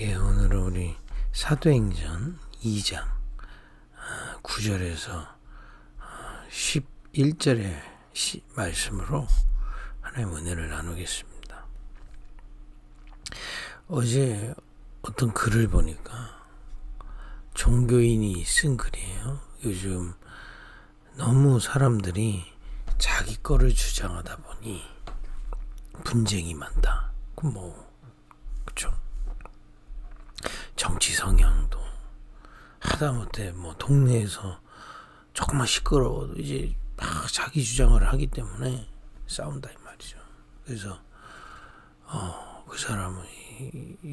예, 오늘은 우리 사도행전 2장 9절에서 11절의 말씀으로 하나님의 은혜를 나누겠습니다. 어제 어떤 글을 보니까 종교인이 쓴 글이에요. 요즘 너무 사람들이 자기 거를 주장하다 보니 분쟁이 많다. 그쵸? 정치 성향도 하다못해 동네에서 조금만 시끄러워도 이제 막 자기 주장을 하기 때문에 싸운다 이 말이죠. 그래서 그 사람은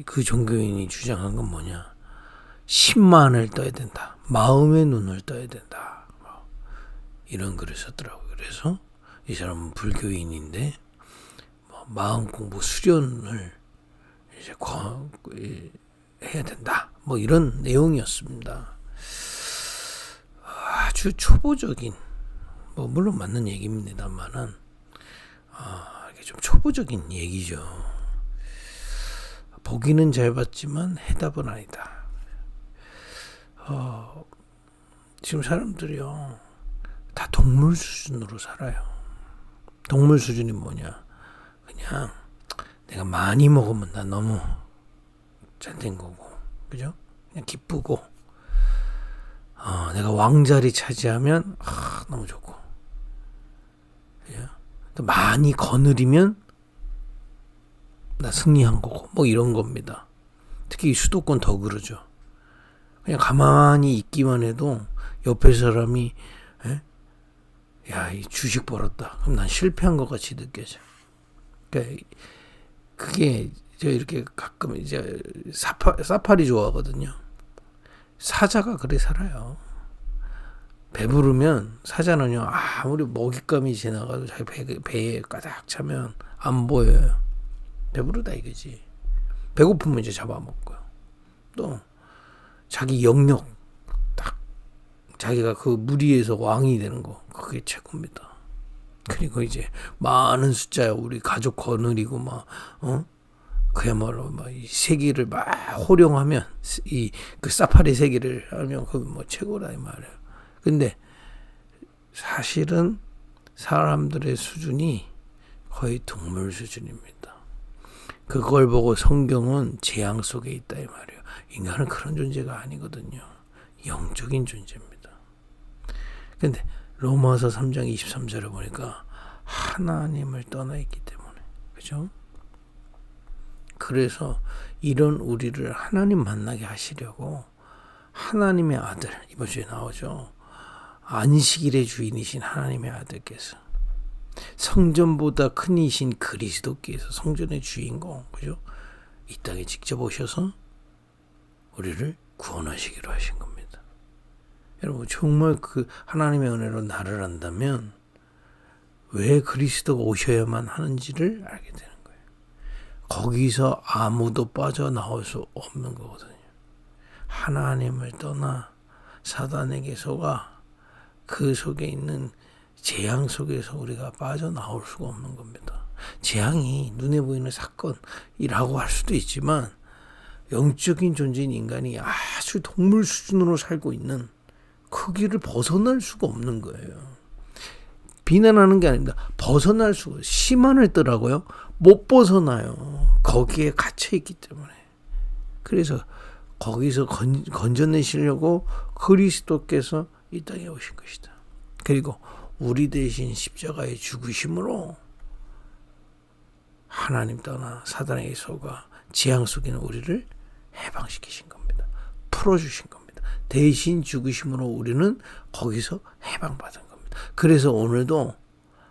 그 종교인이 주장한 건 뭐냐? 10만을 떠야 된다. 마음의 눈을 떠야 된다. 이런 글을 썼더라고요. 그래서 이 사람은 불교인인데 마음 공부 수련을 이제 해야 된다. 이런 내용이었습니다. 아주 초보적인, 물론 맞는 얘기입니다만은, 이게 좀 초보적인 얘기죠. 보기는 잘 봤지만 해답은 아니다. 지금 사람들이요, 다 동물 수준으로 살아요. 동물 수준이 뭐냐? 그냥 내가 많이 먹으면 나 너무 잘 된 거고, 그죠? 그냥 기쁘고, 내가 왕자리 차지하면 너무 좋고, 그죠? 또 많이 거느리면 나 승리한 거고, 이런 겁니다. 특히 수도권 더 그러죠. 그냥 가만히 있기만 해도 옆에 사람이 야, 이 주식 벌었다. 그럼 난 실패한 것 같이 느껴져. 그러니까 그게 저 이렇게 가끔 이제 사파리 좋아하거든요. 사자가 그래 살아요. 배부르면 사자는요, 아무리 먹잇감이 지나가도 자기 배에 가득 차면 안 보여요. 배부르다 이거지. 배고프면 이제 잡아먹고요. 또 자기 영역 딱 자기가 그 무리에서 왕이 되는 거 그게 최고입니다. 그리고 이제 많은 숫자야 우리 가족 거느리고 그야말로 이 세계를 막 호령하면 그 사파리 세계를 하면 그 최고다 이 말이에요. 근데 사실은 사람들의 수준이 거의 동물 수준입니다. 그걸 보고 성경은 재앙 속에 있다 이 말이에요. 인간은 그런 존재가 아니거든요. 영적인 존재입니다. 근데 로마서 3장 23절을 보니까 하나님을 떠나 있기 때문에, 그죠? 그래서 이런 우리를 하나님 만나게 하시려고 하나님의 아들, 이번 주에 나오죠. 안식일의 주인이신 하나님의 아들께서 성전보다 큰 이신 그리스도께서 성전의 주인공, 그죠? 이 땅에 직접 오셔서 우리를 구원하시기로 하신 겁니다. 여러분 정말 그 하나님의 은혜로 나를 안다면 왜 그리스도가 오셔야만 하는지를 알게 되는 거예요. 거기서 아무도 빠져나올 수 없는 거거든요. 하나님을 떠나 사단에게 속아 그 속에 있는 재앙 속에서 우리가 빠져나올 수가 없는 겁니다. 재앙이 눈에 보이는 사건이라고 할 수도 있지만 영적인 존재인 인간이 아주 동물 수준으로 살고 있는 크기를 벗어날 수가 없는 거예요. 비난하는 게 아닙니다. 벗어날 수가, 심한을 뜨라고요? 못 벗어나요. 거기에 갇혀있기 때문에. 그래서 거기서 건져내시려고 그리스도께서 이 땅에 오신 것이다. 그리고 우리 대신 십자가의 죽으심으로 하나님 떠나 사단에게 속아 재앙 속에 있는 우리를 해방시키신 겁니다. 풀어주신 겁니다. 대신 죽으심으로 우리는 거기서 해방받은 겁니다. 그래서 오늘도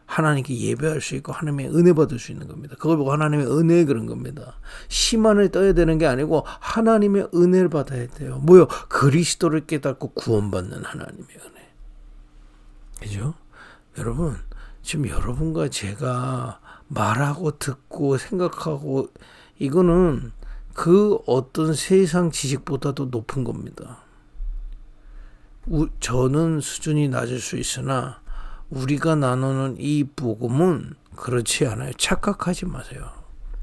하나님께 예배할 수 있고 하나님의 은혜 받을 수 있는 겁니다. 그걸 보고 하나님의 은혜 그런 겁니다. 심한을 떠야 되는 게 아니고 하나님의 은혜를 받아야 돼요. 그리스도를 깨닫고 구원받는 하나님의 은혜. 그죠? 여러분, 지금 여러분과 제가 말하고 듣고 생각하고 이거는 그 어떤 세상 지식보다도 높은 겁니다. 저는 수준이 낮을 수 있으나 우리가 나누는 이 복음은 그렇지 않아요. 착각하지 마세요.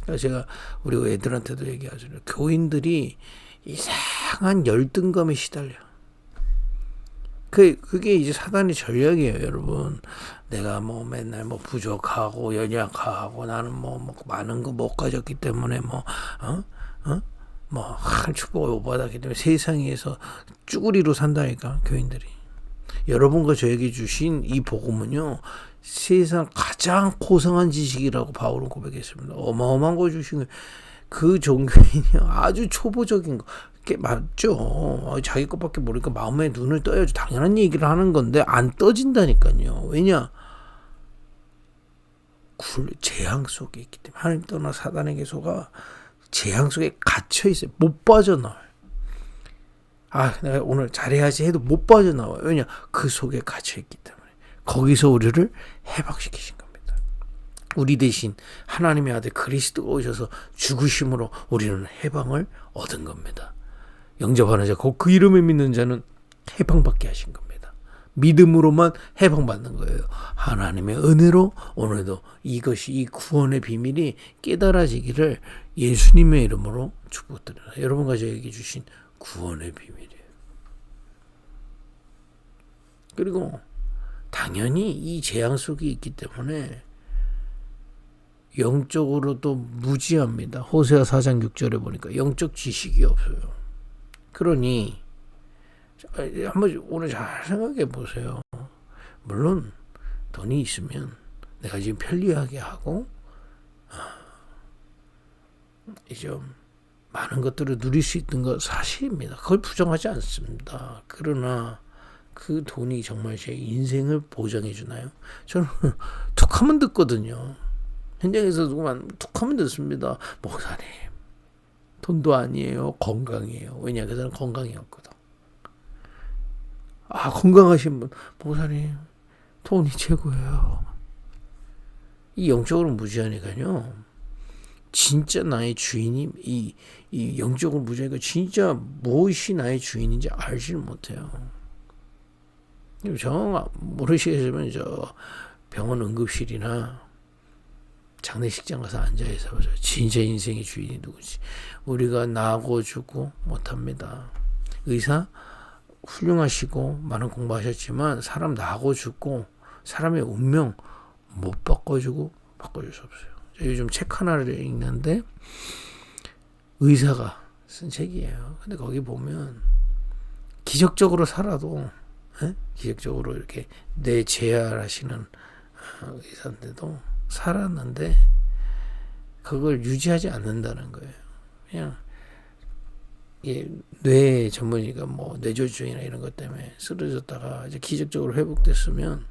그러니까 제가 우리 애들한테도 얘기하죠. 교인들이 이상한 열등감에 시달려. 그게 이제 사단의 전략이에요, 여러분. 내가 뭐 맨날 뭐 부족하고 연약하고 나는 뭐 많은 거 못 가졌기 때문에 한 축복을 못 받았기 때문에 세상에서 쭈구리로 산다니까, 교인들이. 여러분과 저에게 주신 이 복음은요, 세상 가장 고상한 지식이라고 바울은 고백했습니다. 어마어마한 거 주신 거예요. 그 종교인이 아주 초보적인 거. 그게 맞죠. 자기 것밖에 모르니까 마음의 눈을 떠야죠. 당연한 얘기를 하는 건데 안 떠진다니까요. 왜냐? 재앙 속에 있기 때문에. 하나님 떠나 사단에게 속아 재앙 속에 갇혀 있어요. 못 빠져나와요. 내가 오늘 잘해야지 해도 못 빠져나와요. 왜냐? 그 속에 갇혀 있기 때문에. 거기서 우리를 해방시키신 겁니다. 우리 대신 하나님의 아들 그리스도가 오셔서 죽으심으로 우리는 해방을 얻은 겁니다. 영접하는 자, 그 이름을 믿는 자는 해방받게 하신 겁니다. 믿음으로만 해방받는 거예요. 하나님의 은혜로 오늘도 이것이, 이 구원의 비밀이 깨달아지기를 예수님의 이름으로 축복드립니다. 여러분과 저에게 주신 구원의 비밀이에요. 그리고 당연히 이 재앙 속에 있기 때문에 영적으로도 무지합니다. 호세아 4장 6절에 보니까 영적 지식이 없어요. 그러니 한번 오늘 잘 생각해 보세요. 물론 돈이 있으면 내가 지금 편리하게 하고 이제 많은 것들을 누릴 수 있는 건 사실입니다. 그걸 부정하지 않습니다. 그러나 그 돈이 정말 제 인생을 보장해 주나요? 저는 툭하면 듣거든요. 현장에서 누구만 툭하면 듣습니다. 목사님, 돈도 아니에요, 건강이에요. 왜냐, 그 사람 건강이었거든. 건강하신 분, 목사님, 돈이 최고예요. 이 영적으로 무지하니까요. 진짜 나의 주인이 이 영적으로 무지하니까 진짜 무엇이 나의 주인인지 알지를 못해요. 정 모르시겠지만 저 병원 응급실이나 장례식장 가서 앉아있어 보세요. 진짜 인생의 주인이 누구지? 우리가 나고 죽고 못합니다. 의사 훌륭하시고 많은 공부하셨지만 사람 나고 죽고 사람의 운명 못 바꿔줄 수 없어요. 요즘 책 하나를 읽는데 의사가 쓴 책이에요. 근데 거기 보면 기적적으로 살아도 기적적으로 이렇게 뇌재활하시는 의사인데도 살았는데 그걸 유지하지 않는다는 거예요. 그냥 뇌 전문의가 뭐 뇌졸중이나 이런 것 때문에 쓰러졌다가 이제 기적적으로 회복됐으면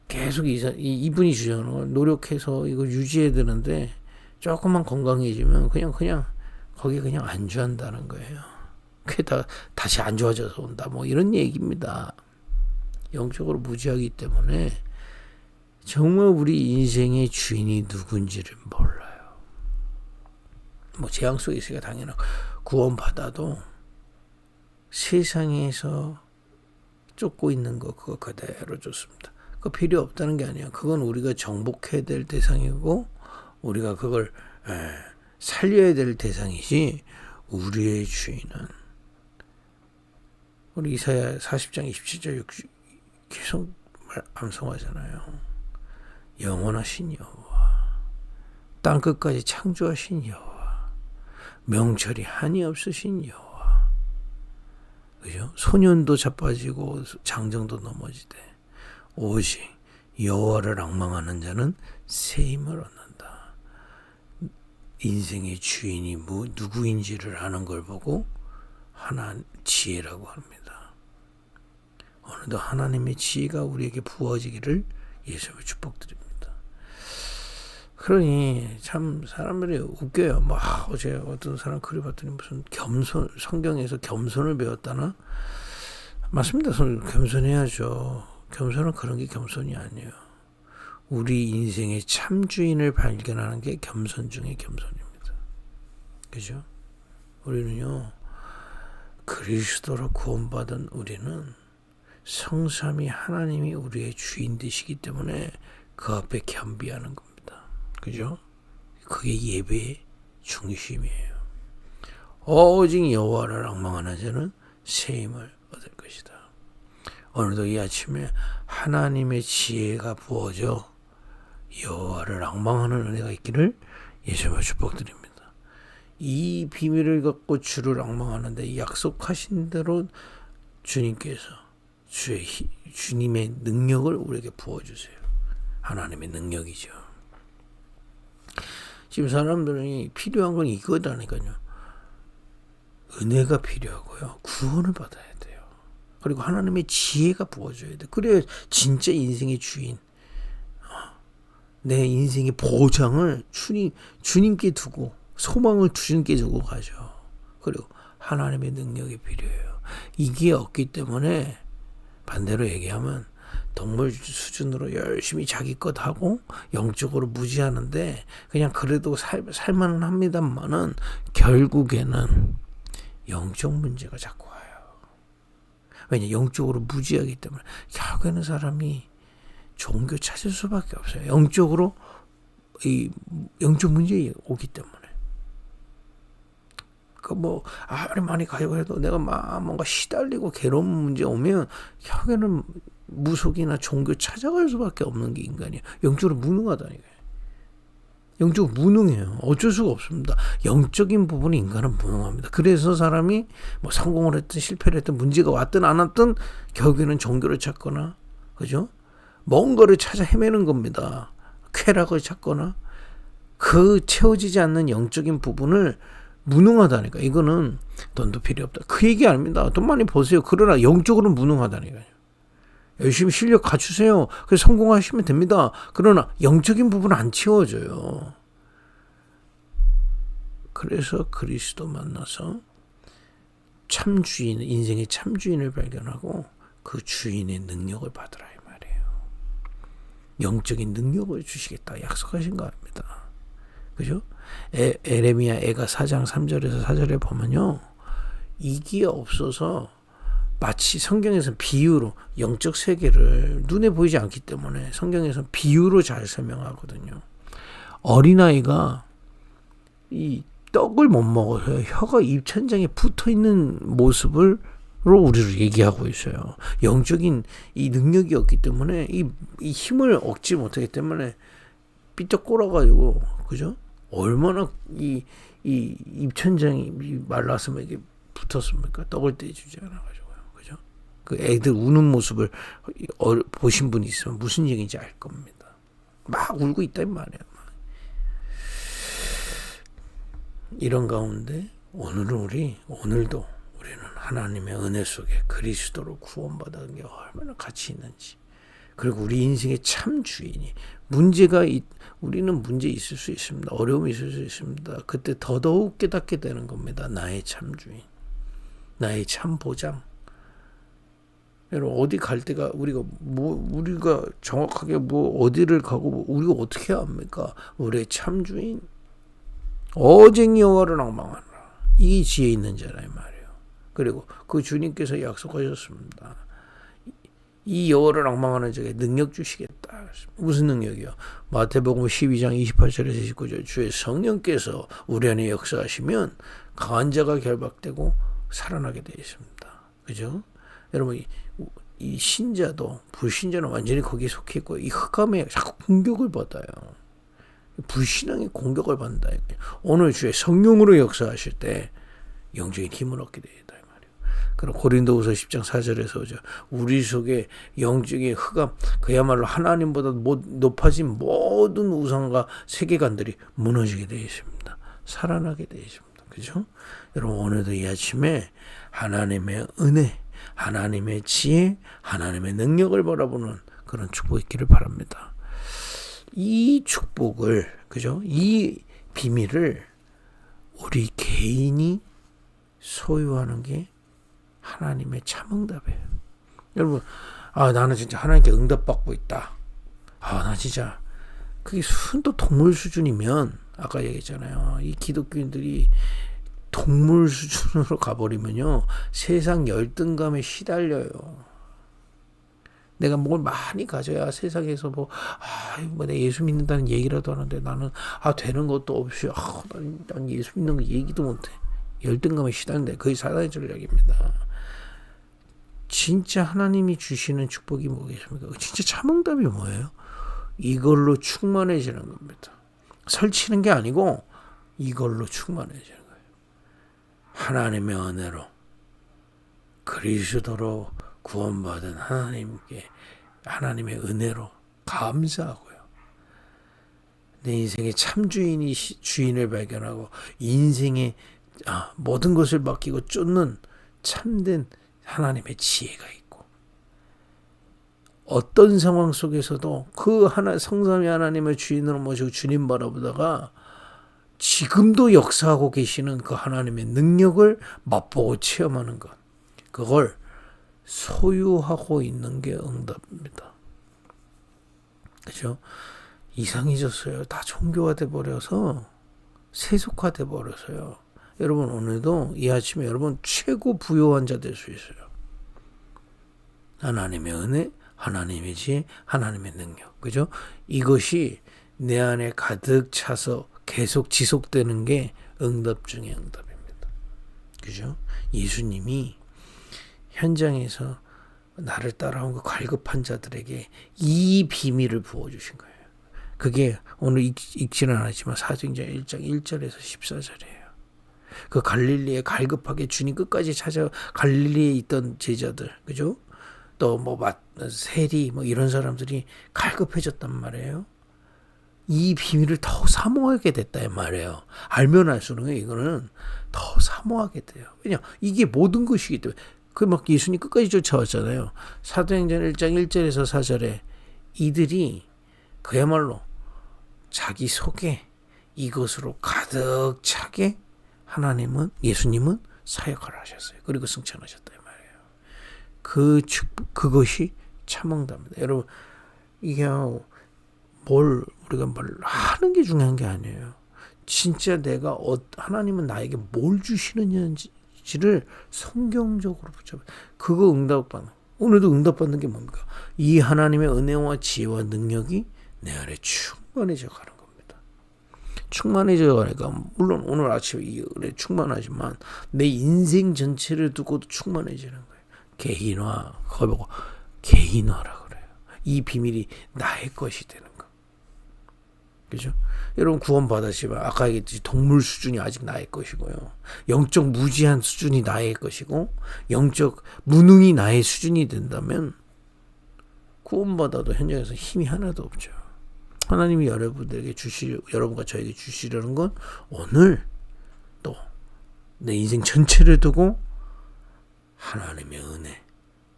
계속 이분이 주장하는 걸 노력해서 이걸 유지해야 되는데 조금만 건강해지면 그냥 거기 그냥 안주한다는 거예요. 그게 다시 안 좋아져서 온다. 뭐 이런 얘기입니다. 영적으로 무지하기 때문에 정말 우리 인생의 주인이 누군지를 몰라요. 뭐 재앙 속에 있으니까 당연하고 구원받아도 세상에서 쫓고 있는 거 그거 그대로 쫓습니다. 그거 필요 없다는 게 아니야. 그건 우리가 정복해야 될 대상이고 우리가 그걸 살려야 될 대상이지 우리의 주인은 우리 이사야 40장 27절 60 계속 암송하잖아요. 영원하신 여호와 땅끝까지 창조하신 여호와 명철이 한이 없으신 여호와 그죠? 소년도 자빠지고 장정도 넘어지되 오직 여호와를 앙망하는 자는 새 힘을 얻는다. 인생의 주인이 누구인지를 아는 걸 보고 하나 지혜라고 합니다. 오늘도 하나님의 지혜가 우리에게 부어지기를 예수님을 축복드립니다. 그러니 참 사람들이 웃겨요. 어제 어떤 사람 글을 봤더니 무슨 성경에서 겸손을 배웠다나? 맞습니다. 겸손해야죠. 겸손은 그런 게 겸손이 아니에요. 우리 인생의 참 주인을 발견하는 게 겸손 중의 겸손입니다. 그죠? 우리는요, 그리스도로 구원받은 우리는 성삼위 하나님이 우리의 주인 되시기 때문에 그 앞에 겸비하는 겁니다. 그죠? 그게 예배의 중심이에요. 오직 여호와를 앙망하는 자는 새 힘을 얻을 것이다. 오늘도 이 아침에 하나님의 지혜가 부어져 여호와를 앙망하는 은혜가 있기를 예수님으로 축복드립니다. 이 비밀을 갖고 주를 앙망하는데 약속하신 대로 주님께서 주님의 능력을 우리에게 부어주세요. 하나님의 능력이죠. 지금 사람들이 필요한 건 이거다니까요. 은혜가 필요하고요. 구원을 받아야 돼요. 그리고 하나님의 지혜가 부어줘야 돼. 그래야 진짜 인생의 주인, 내 인생의 보장을 주님께 두고, 소망을 주님께 두고 가죠. 그리고 하나님의 능력이 필요해요. 이게 없기 때문에 반대로 얘기하면 동물 수준으로 열심히 자기 것 하고 영적으로 무지하는데 그냥 그래도 살만은 합니다만은 결국에는 영적 문제가 자꾸 와요. 왜냐, 영적으로 무지하기 때문에 결국에는 사람이 종교 찾을 수밖에 없어요. 영적으로 이 영적 문제 오기 때문에. 아무리 많이 가려고 해도 내가 뭔가 시달리고 괴로운 문제 오면 결국에는 무속이나 종교 찾아갈 수밖에 없는 게 인간이에요. 영적으로 무능하다니까요. 영적으로 무능해요. 어쩔 수가 없습니다. 영적인 부분이 인간은 무능합니다. 그래서 사람이 성공을 했든 실패를 했든 문제가 왔든 안 왔든 결국에는 종교를 찾거나, 그죠? 뭔가를 찾아 헤매는 겁니다. 쾌락을 찾거나 그 채워지지 않는 영적인 부분을 무능하다니까. 이거는 돈도 필요 없다. 그 얘기 아닙니다. 돈 많이 버세요. 그러나 영적으로는 무능하다니까요. 열심히 실력 갖추세요. 그래서 성공하시면 됩니다. 그러나 영적인 부분은 안 채워져요. 그래서 그리스도 만나서 참 주인, 인생의 참 주인을 발견하고 그 주인의 능력을 받으라 이 말이에요. 영적인 능력을 주시겠다 약속하신 거 아닙니다. 그죠? 에레미야 애가 4장 3절에서 4절에 보면요, 이게 없어서 마치 성경에서는 비유로 영적 세계를 눈에 보이지 않기 때문에 성경에서는 비유로 잘 설명하거든요. 어린아이가 이 떡을 못 먹어서 혀가 입천장에 붙어있는 모습으로 우리를 얘기하고 있어요. 영적인 이 능력이 없기 때문에 이 힘을 얻지 못하기 때문에 삐쩍 꼴아가지고, 그죠? 얼마나 이 입천장이 말랐으면 이게 붙었습니까? 떡을 떼주지 않아가지고요. 그죠? 그 애들 우는 모습을 보신 분이 있으면 무슨 얘기인지 알 겁니다. 막 울고 있다 이 말이야. 이런 가운데 오늘도 우리는 하나님의 은혜 속에 그리스도로 구원받은 게 얼마나 가치 있는지, 그리고 우리 인생의 참 주인이 우리는 문제 있을 수 있습니다. 어려움이 있을 수 있습니다. 그때 더더욱 깨닫게 되는 겁니다. 나의 참 주인, 나의 참 보장. 여러분, 어디 갈 때가 우리가 정확하게 어디를 가고 우리가 어떻게 해야 합니까? 우리의 참 주인, 오직 여호와를 앙망하라. 이게 지혜 있는 자라 이 말이에요. 그리고 그 주님께서 약속하셨습니다. 이 여호와를 앙망하는 자에게 능력 주시겠다. 무슨 능력이요? 마태복음 12장 28절에서 29절, 주의 성령께서 우리 안에 역사하시면 강한 자가 결박되고 살아나게 되어 있습니다. 그죠? 여러분, 이 신자도 불신자는 완전히 거기에 속해 있고 이 흑암에 자꾸 공격을 받아요. 불신앙의 공격을 받는다. 오늘 주의 성령으로 역사하실 때 영적인 힘을 얻게 되다 이 말이에요. 그럼 고린도후서 10장 4절에서 오죠. 우리 속에 영적인 흑암, 그야말로 하나님보다 높아진 모든 우상과 세계관들이 무너지게 되어 있습니다. 살아나게 되어 있습니다. 그죠? 여러분, 오늘도 이 아침에 하나님의 은혜, 하나님의 지혜, 하나님의 능력을 바라보는 그런 축복이 있기를 바랍니다. 이 축복을, 그죠? 이 비밀을 우리 개인이 소유하는 게 하나님의 참응답이에요. 여러분, 나는 진짜 하나님께 응답받고 있다. 나 진짜 그게 순도 동물 수준이면, 아까 얘기했잖아요. 이 기독교인들이 동물 수준으로 가버리면요, 세상 열등감에 시달려요. 내가 뭘 많이 가져야 세상에서 내 예수 믿는다는 얘기라도 하는데 나는 되는 것도 없이 난 예수 믿는 거 얘기도 못해. 열등감에 시달린다. 그게 사단의 전략입니다. 진짜 하나님이 주시는 축복이 뭐겠습니까? 진짜 참응답이 뭐예요? 이걸로 충만해지는 겁니다. 설치는 게 아니고 이걸로 충만해지는 거예요. 하나님의 은혜로 그리스도로 구원받은 하나님의 은혜로 감사하고요. 내 인생의 참 주인을 발견하고 인생의 모든 것을 맡기고 쫓는 참된 하나님의 지혜가 있고, 어떤 상황 속에서도 그 성삼위 하나님의 주인으로 모시고 주님 바라보다가 지금도 역사하고 계시는 그 하나님의 능력을 맛보고 체험하는 것, 그걸 소유하고 있는 게 응답입니다. 그죠? 이상해졌어요. 다 종교화돼 버려서, 세속화돼 버려서요. 여러분, 오늘도 이 아침에 여러분 최고 부요한 자 될 수 있어요. 하나님의 은혜, 하나님의 지혜, 하나님의 능력. 그죠? 이것이 내 안에 가득 차서 계속 지속되는 게 응답 중에 응답입니다. 그죠? 예수님이 현장에서 나를 따라온 그 갈급한 자들에게 이 비밀을 부어주신 거예요. 그게 오늘 읽지는 않았지만 사도행전 1장 1절에서 14절이에요. 그 갈릴리에 갈급하게 주님 끝까지 찾아 갈릴리에 있던 제자들, 그죠? 또 세리 이런 사람들이 갈급해졌단 말이에요. 이 비밀을 더 사모하게 됐다 말이에요. 알면 알수록 이거는 더 사모하게 돼요. 왜냐, 이게 모든 것이기 때문에. 예수님 끝까지 쫓아왔잖아요. 사도행전 1장 1절에서 4절에 이들이 그야말로 자기 속에 이것으로 가득 차게 예수님은 사역을 하셨어요. 그리고 승천하셨다 이 말이에요. 그것이 참응답니다. 여러분, 이게 우리가 하는 게 중요한 게 아니에요. 진짜 하나님은 나에게 뭘 주시느냐를 성경적으로 붙잡아. 그거 응답받는. 오늘도 응답받는 게 뭡니까? 이 하나님의 은혜와 지혜와 능력이 내 안에 충만해져 가는 겁니다. 충만해져 가니까 물론 오늘 아침에 이 은혜 충만하지만 내 인생 전체를 두고도 충만해지는 거예요. 거기 보고 개인화라 그래요. 이 비밀이 나의 것이 되는 거. 그죠? 여러분 구원 받았지만 아까 얘기했듯이 동물 수준이 아직 나의 것이고요. 영적 무지한 수준이 나의 것이고 영적 무능이 나의 수준이 된다면 구원 받아도 현장에서 힘이 하나도 없죠. 하나님이 여러분과 저에게 주시려는 건 오늘 또 내 인생 전체를 두고 하나님의 은혜,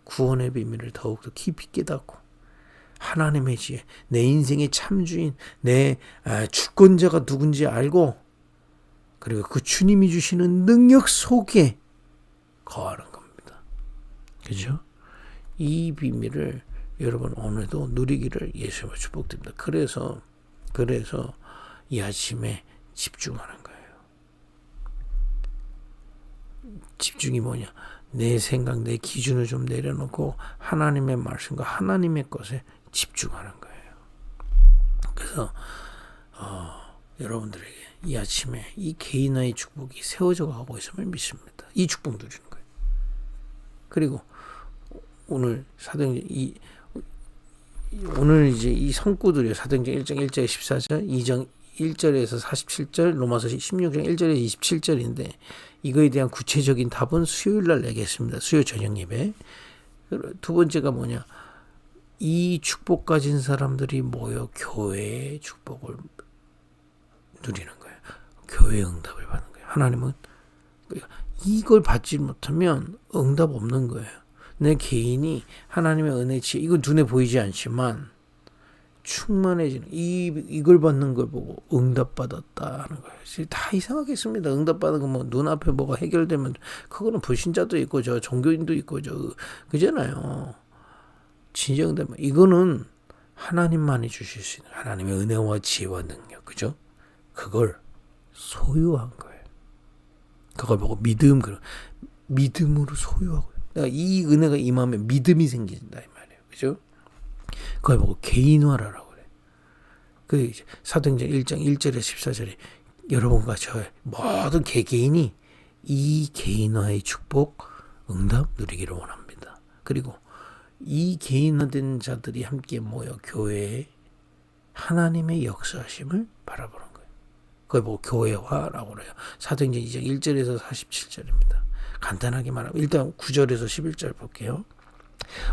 구원의 비밀을 더욱더 깊이 깨닫고 하나님의 지혜, 내 인생의 참주인, 내 주권자가 누군지 알고 그리고 그 주님이 주시는 능력 속에 거하는 겁니다. 그죠? 이 비밀을 여러분 오늘도 누리기를 예수님으로 축복드립니다. 그래서 이 아침에 집중하는 거예요. 집중이 뭐냐? 내 생각, 내 기준을 좀 내려놓고 하나님의 말씀과 하나님의 것에 집중하는 거예요. 그래서 여러분들에게 이 아침에 이 개인화의 축복이 세워져 가고 있음을 믿습니다. 이 축복 누리는 거예요. 그리고 오늘 오늘 이제 이 성구들이요. 사도행전 1장 1절에 14절, 2장 1절에서 47절, 로마서 16장 1절에서 27절인데 이거에 대한 구체적인 답은 수요일 날 내겠습니다. 수요 저녁 예배. 두 번째가 뭐냐? 이 축복 가진 사람들이 모여 교회의 축복을 누리는 거예요. 교회의 응답을 받는 거예요. 하나님은 이걸 받지 못하면 응답 없는 거예요. 내 개인이 하나님의 은혜 지혜 이거 눈에 보이지 않지만 충만해지는 이걸 받는 걸 보고 응답받았다는 거예요. 다 이상하겠습니다. 응답받은 거 눈앞에 뭐가 해결되면 그거는 불신자도 있고 저 종교인도 있고 그잖아요. 진정 응답 이거는 하나님만이 주실 수 있는 하나님의 은혜와 지혜와 능력 그죠? 그걸 소유한 거예요. 그걸 보고 믿음으로 소유하고 이 은혜가 임하면 믿음이 생긴다 이 말이에요. 그죠? 그걸 보고 개인화라고 그래. 그 사도행전 1장 1절에 14절에 여러분과 저의 모든 개개인이 이 개인화의 축복, 응답 누리기를 원합니다. 그리고 이 개인화된 자들이 함께 모여 교회에 하나님의 역사하심을 바라보는 거예요. 그걸 보고 교회화라고 그래요. 사도행전 2장 1절에서 47절입니다. 간단하게 말하면 일단 9절에서 11절 볼게요.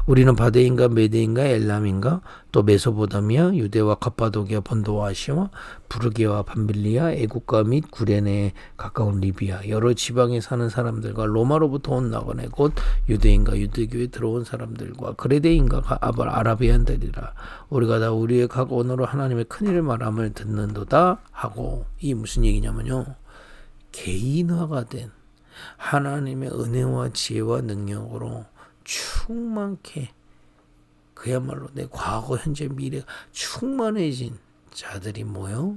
우리는 바데인과 메데인과 엘람인가 또 메소포타미아 유대와 갑바도기아 본도와 아시아 부르기아와 밤빌리아 애국가 및 구레네에 가까운 리비아 여러 지방에 사는 사람들과 로마로부터 온 나그네 곧 유대인과 유대교에 들어온 사람들과 그레데인과 아라비안들이라 우리가 다 우리의 각 언어로 하나님의 큰일을 말함을 듣는도다 하고 이 무슨 얘기냐면요. 개인화가 된 하나님의 은혜와 지혜와 능력으로 충만케 그야말로 내 과거 현재 미래가 충만해진 자들이 모여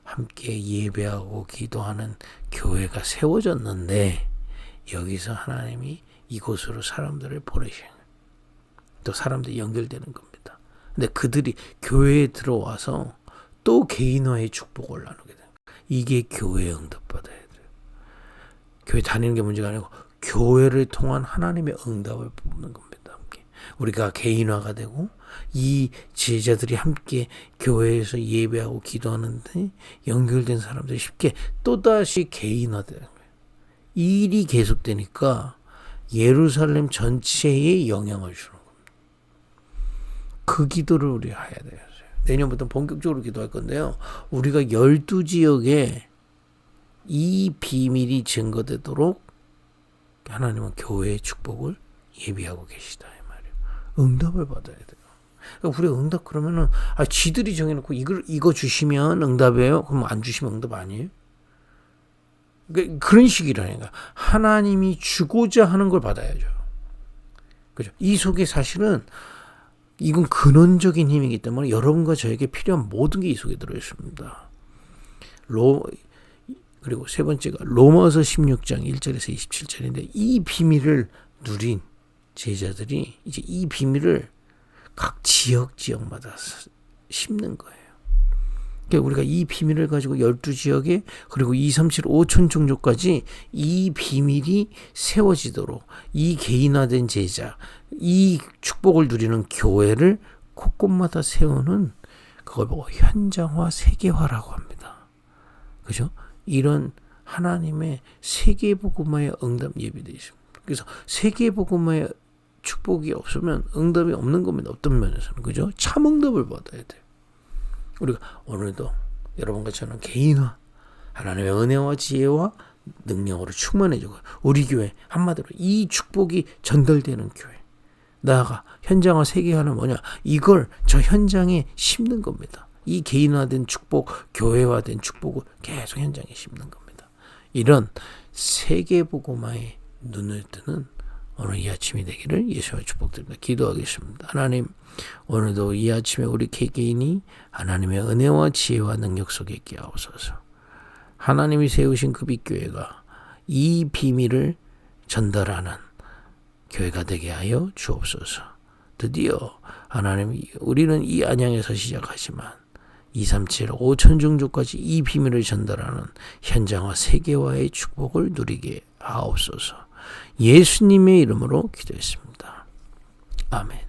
함께 예배하고 기도하는 교회가 세워졌는데 여기서 하나님이 이곳으로 사람들을 보내시는 또 사람들이 연결되는 겁니다. 근데 그들이 교회에 들어와서 또 개인화의 축복을 나누게 됩니다. 이게 교회에 응답받아야 돼요. 교회 다니는 게 문제가 아니고 교회를 통한 하나님의 응답을 뽑는 겁니다. 함께. 우리가 개인화가 되고 이 제자들이 함께 교회에서 예배하고 기도하는데 연결된 사람들이 쉽게 또다시 개인화되는 거예요. 이 일이 계속되니까 예루살렘 전체에 영향을 주는 겁니다. 그 기도를 우리가 해야 돼요. 내년부터 본격적으로 기도할 건데요. 우리가 12지역에 이 비밀이 증거되도록 하나님은 교회의 축복을 예비하고 계시다 이 말이에요. 응답을 받아야 돼요. 그러니까 우리가 응답 그러면은 지들이 정해놓고 이거 주시면 응답이에요. 그럼 안 주시면 응답 아니에요? 그런 식이라니까. 하나님이 주고자 하는 걸 받아야죠. 그죠? 이 속에 사실은 이건 근원적인 힘이기 때문에 여러분과 저에게 필요한 모든 게 이 속에 들어있습니다. 그리고 세 번째가 로마서 16장 1절에서 27절인데 이 비밀을 누린 제자들이 이제 이 비밀을 각 지역마다 심는 거예요. 그러니까 우리가 이 비밀을 가지고 12지역에 그리고 2, 3, 7, 5천 종족까지 이 비밀이 세워지도록 이 개인화된 제자, 이 축복을 누리는 교회를 곳곳마다 세우는 그걸 보고 현장화, 세계화라고 합니다. 그죠? 이런 하나님의 세계복음화의 응답 예비되어 있습니다. 그래서 세계복음화의 축복이 없으면 응답이 없는 겁니다. 어떤 면에서는. 그죠? 참 응답을 받아야 돼요. 우리가 오늘도 여러분과 저는 개인화, 하나님의 은혜와 지혜와 능력으로 충만해지고 우리 교회 한마디로 이 축복이 전달되는 교회. 나아가 현장화 세계화는 뭐냐? 이걸 저 현장에 심는 겁니다. 이 개인화된 축복, 교회화된 축복을 계속 현장에 심는 겁니다. 이런 세계복음화에 눈을 뜨는 오늘 이 아침이 되기를 예수와 축복드립니다. 기도하겠습니다. 하나님, 오늘도 이 아침에 우리 개개인이 하나님의 은혜와 지혜와 능력 속에 있게 하옵소서. 하나님이 세우신 그 빛교회가 이 비밀을 전달하는 교회가 되게 하여 주옵소서. 드디어 하나님, 우리는 이 안양에서 시작하지만 2, 3, 7, 5천 종족까지 이 비밀을 전달하는 현장화 세계화의 축복을 누리게 하옵소서. 예수님의 이름으로 기도했습니다. 아멘.